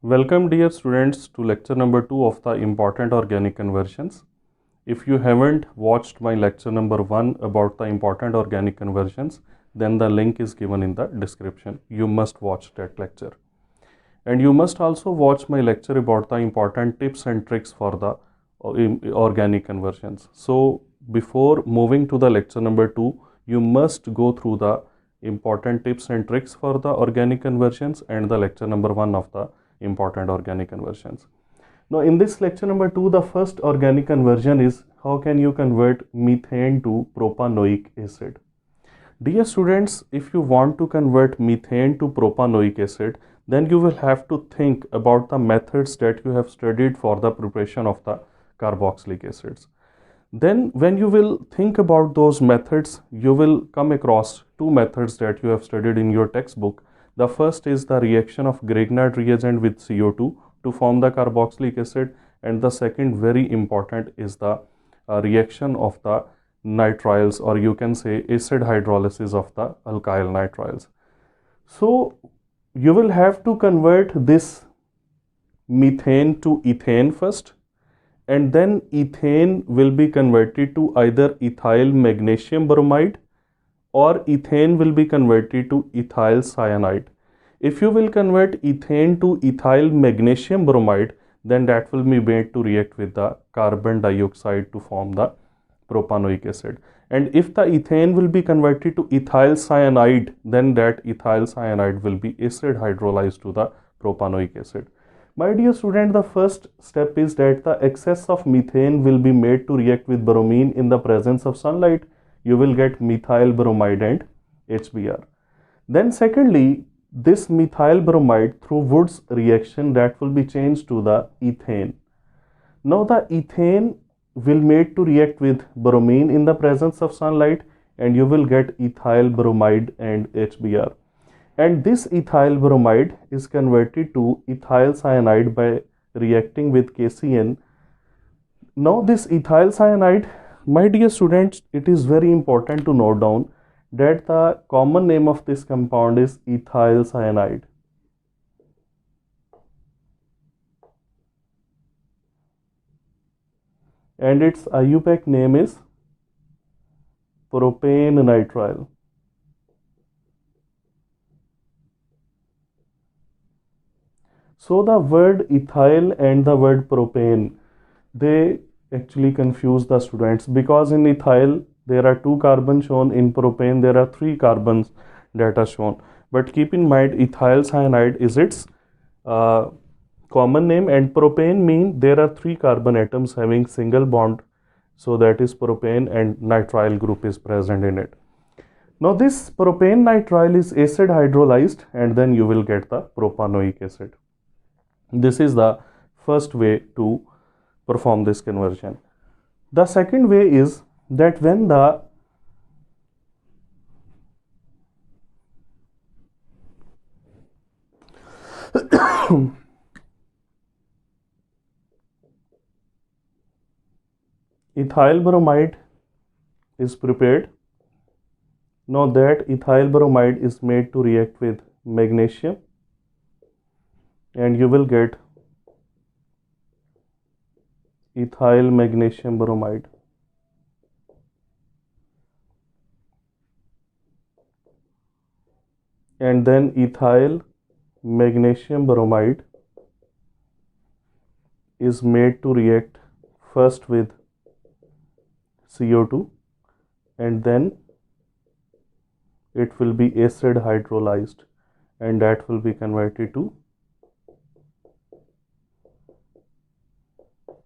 Welcome dear students to lecture number 2 of the important organic conversions. If you haven't watched my lecture number 1 about the important organic conversions, then the link is given in the description. You must watch that lecture. And you must also watch my lecture about the important tips and tricks for the organic conversions. So before moving to the lecture number 2, you must go through the important tips and tricks for the organic conversions and the lecture number 1 of the important organic conversions. Now in this lecture number 2, the first organic conversion is how can you convert methane to propanoic acid. Dear students, if you want to convert methane to propanoic acid, then you will have to think about the methods that you have studied for the preparation of the carboxylic acids. Then when you will think about those methods, you will come across two methods that you have studied in your textbook. The first is the reaction of Grignard reagent with CO2 to form the carboxylic acid, and the second, very important, is the reaction of the nitriles, or you can say acid hydrolysis of the alkyl nitriles. So you will have to convert this methane to ethane first, and then ethane will be converted to either ethyl magnesium bromide or ethane will be converted to ethyl cyanide. If you will convert ethane to ethyl magnesium bromide, then that will be made to react with the carbon dioxide to form the propanoic acid. And if the ethane will be converted to ethyl cyanide, then that ethyl cyanide will be acid hydrolyzed to the propanoic acid. My dear student, the first step is that the excess of methane will be made to react with bromine in the presence of sunlight. You will get methyl bromide and HBr. Then secondly, this methyl bromide through Wood's reaction, that will be changed to the ethane. Now the ethane will made to react with bromine in the presence of sunlight, and you will get ethyl bromide and HBr. And this ethyl bromide is converted to ethyl cyanide by reacting with KCN. Now this ethyl cyanide, my dear students, it is very important to note down that the common name of this compound is ethyl cyanide. And its IUPAC name is propane nitrile. So the word ethyl and the word propane, they actually confuse the students, because in ethyl there are 2 carbons shown, in propane there are 3 carbons that are shown. But keep in mind, ethyl cyanide is its common name, and propane mean there are 3 carbon atoms having single bond, so that is propane, and nitrile group is present in it. Now this propane nitrile is acid hydrolyzed, and then you will get the propanoic acid. This is the first way to perform this conversion. The second way is that when the ethyl bromide is prepared, now that ethyl bromide is made to react with magnesium, and you will get ethyl magnesium bromide. And then ethyl magnesium bromide is made to react first with CO2, and then it will be acid hydrolyzed, and that will be converted to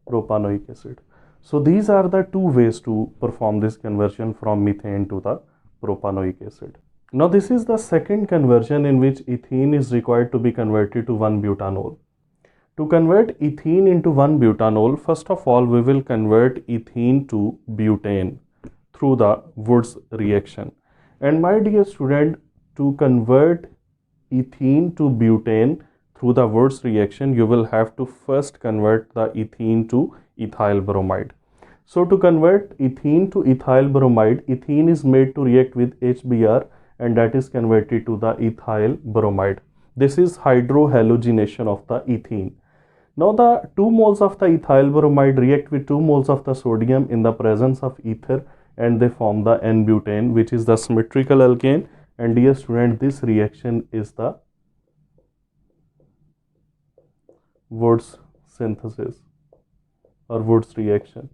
propanoic acid. So these are the two ways to perform this conversion from methane to the propanoic acid. Now this is the second conversion in which ethene is required to be converted to 1-butanol. To convert ethene into 1-butanol, first of all we will convert ethene to butane through the Wood's reaction. And my dear student, to convert ethene to butane through the Wood's reaction, you will have to first convert the ethene to ethyl bromide. So to convert ethene to ethyl bromide, ethene is made to react with HBr, and that is converted to the ethyl bromide. This is hydrohalogenation of the ethene. Now the 2 moles of the ethyl bromide react with 2 moles of the sodium in the presence of ether, and they form the N-butane, which is the symmetrical alkane. And dear student, this reaction is the Wood's synthesis or Wood's reaction.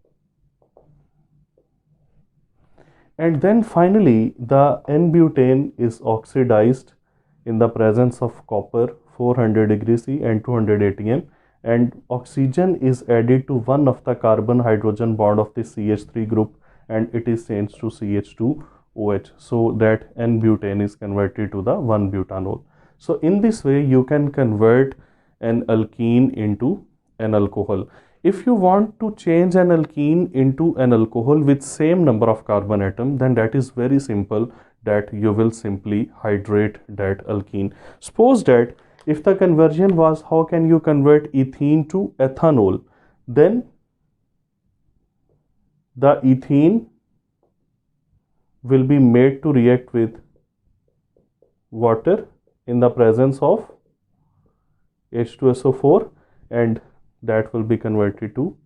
And then finally the N-butane is oxidized in the presence of copper 400 degrees C and 200 atm, and oxygen is added to one of the carbon hydrogen bond of the CH3 group, and it is changed to CH2OH, so that N-butane is converted to the 1-butanol. So in this way you can convert an alkene into an alcohol. If you want to change an alkene into an alcohol with same number of carbon atom, then that is very simple, that you will simply hydrate that alkene. Suppose that if the conversion was how can you convert ethene to ethanol, then the ethene will be made to react with water in the presence of H2SO4, and that will be converted to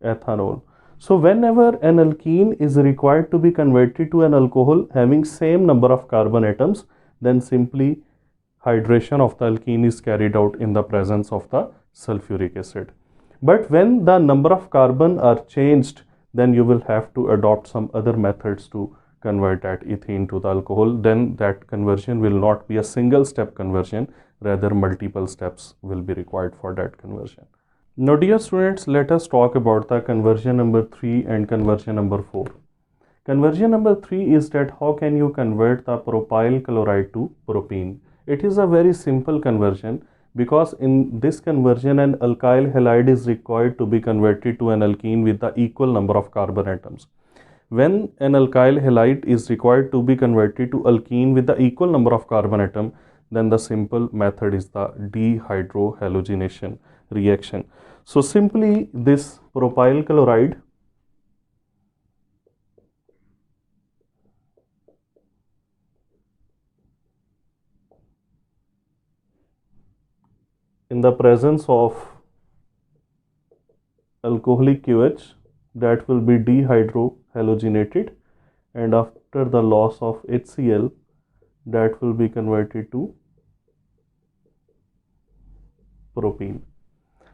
ethanol. So whenever an alkene is required to be converted to an alcohol having same number of carbon atoms, then simply hydration of the alkene is carried out in the presence of the sulfuric acid. But when the number of carbon are changed, then you will have to adopt some other methods to convert that ethene to the alcohol. Then that conversion will not be a single step conversion, rather multiple steps will be required for that conversion. Now dear students, let us talk about the conversion number 3 and conversion number 4. Conversion number 3 is that how can you convert the propyl chloride to propene. It is a very simple conversion, because in this conversion an alkyl halide is required to be converted to an alkene with the equal number of carbon atoms. When an alkyl halide is required to be converted to alkene with the equal number of carbon atom, then the simple method is the dehydrohalogenation reaction. So simply this propyl chloride in the presence of alcoholic QH, that will be dehydrohalogenated, and after the loss of HCl, that will be converted to propene.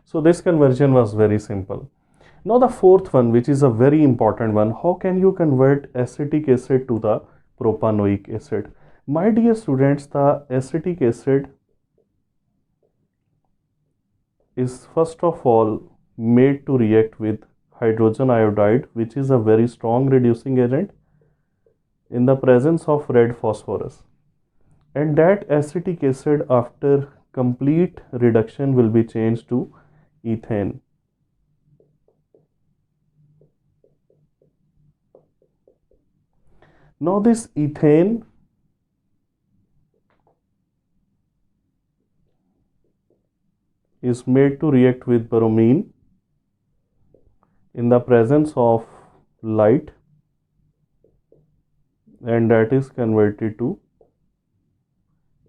So this conversion was very simple. Now the fourth one, which is a very important one, how can you convert acetic acid to the propanoic acid? My dear students, the acetic acid is first of all made to react with hydrogen iodide, which is a very strong reducing agent, in the presence of red phosphorus, and that acetic acid after complete reduction will be changed to ethane. Now this ethane is made to react with bromine in the presence of light, and that is converted to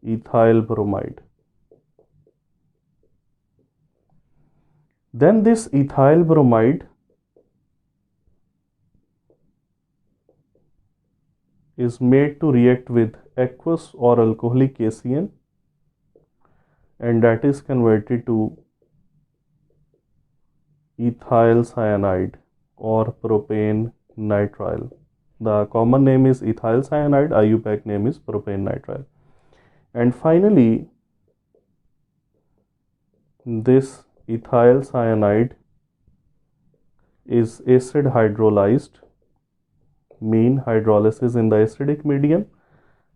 ethyl bromide. Then this ethyl bromide is made to react with aqueous or alcoholic ACN, and that is converted to ethyl cyanide or propane nitrile. The common name is ethyl cyanide, IUPAC name is propane nitrile. And finally, this ethyl cyanide is acid hydrolyzed, mean hydrolysis in the acidic medium,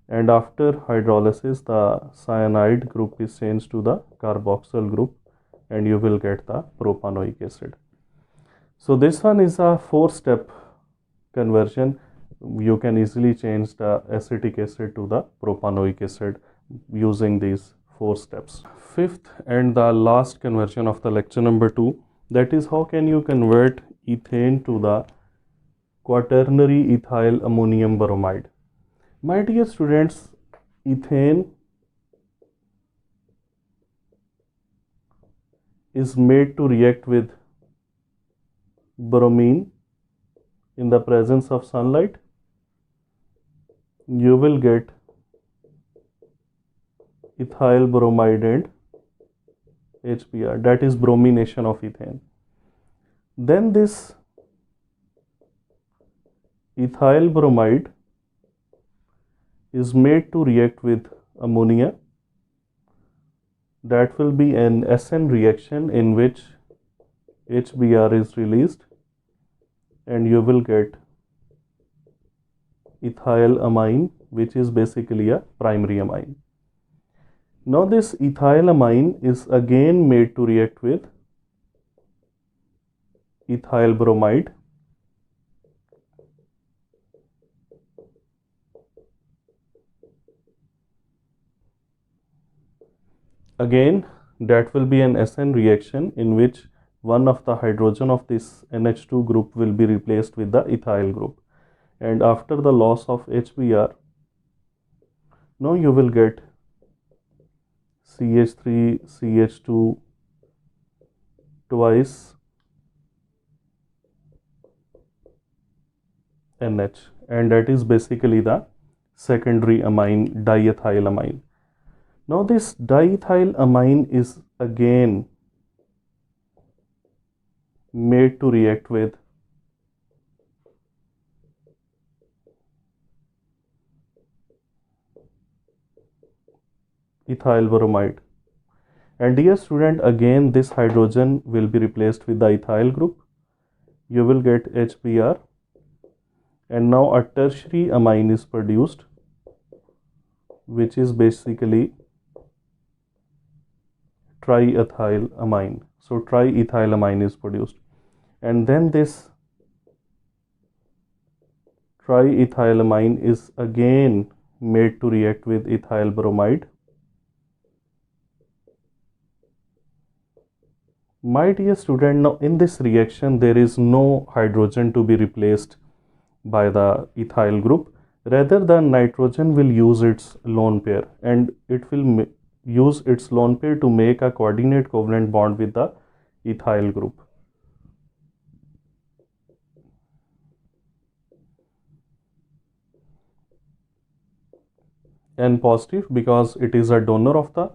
and after hydrolysis the cyanide group is changed to the carboxyl group, and you will get the propanoic acid. So this one is a 4-step conversion. You can easily change the acetic acid to the propanoic acid using these 4 steps. Fifth and the last conversion of the lecture number 2, that is how can you convert ethane to the quaternary ethyl ammonium bromide. My dear students, ethane is made to react with bromine in the presence of sunlight, you will get ethyl bromide and HBr, that is bromination of ethane. Then this ethyl bromide is made to react with ammonia. That will be an SN reaction in which HBr is released and you will get ethylamine, which is basically a primary amine. Now this ethylamine is again made to react with ethyl bromide. Again, that will be an SN reaction in which one of the hydrogen of this NH2 group will be replaced with the ethyl group. And after the loss of HBr, now you will get CH3, CH2 twice NH, and that is basically the secondary amine, diethylamine. Now this diethylamine is again made to react with ethyl bromide. And dear student, again this hydrogen will be replaced with the ethyl group. You will get HBr, and now a tertiary amine is produced, which is basically triethylamine. So triethylamine is produced, and then this triethylamine is again made to react with ethyl bromide. My dear student, now in this reaction there is no hydrogen to be replaced by the ethyl group. Rather, the nitrogen will use its lone pair, and it will use its lone pair to make a coordinate covalent bond with the ethyl group. N positive because it is a donor of the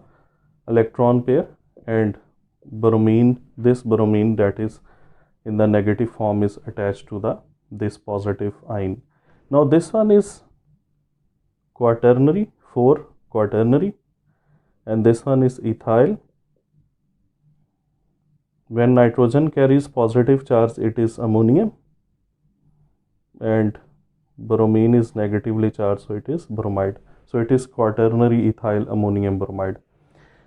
electron pair, and bromine, this bromine that is in the negative form is attached to this positive ion. Now this one is quaternary, 4 quaternary, and this one is ethyl. When nitrogen carries positive charge, it is ammonium, and bromine is negatively charged, so it is bromide. So it is quaternary ethyl ammonium bromide.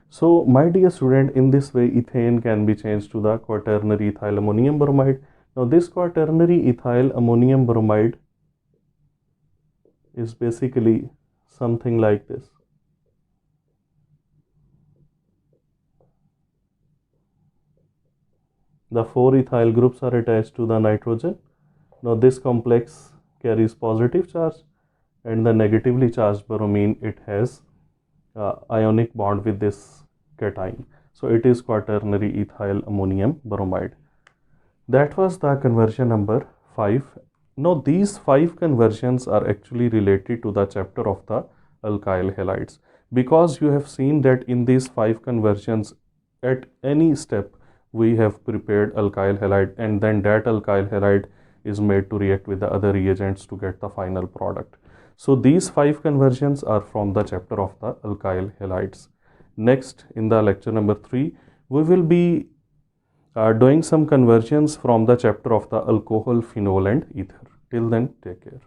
So my dear student, in this way ethane can be changed to the quaternary ethyl ammonium bromide. Now this quaternary ethyl ammonium bromide is basically something like this. The 4 ethyl groups are attached to the nitrogen. Now this complex carries positive charge, and the negatively charged bromine, it has ionic bond with this cation. So it is quaternary ethyl ammonium bromide. That was the conversion number 5. Now these 5 conversions are actually related to the chapter of the alkyl halides, because you have seen that in these 5 conversions at any step we have prepared alkyl halide, and then that alkyl halide is made to react with the other reagents to get the final product. So these 5 conversions are from the chapter of the alkyl halides. Next, in the lecture number 3, we will be doing some conversions from the chapter of the alcohol, phenol and ether. Till then, take care.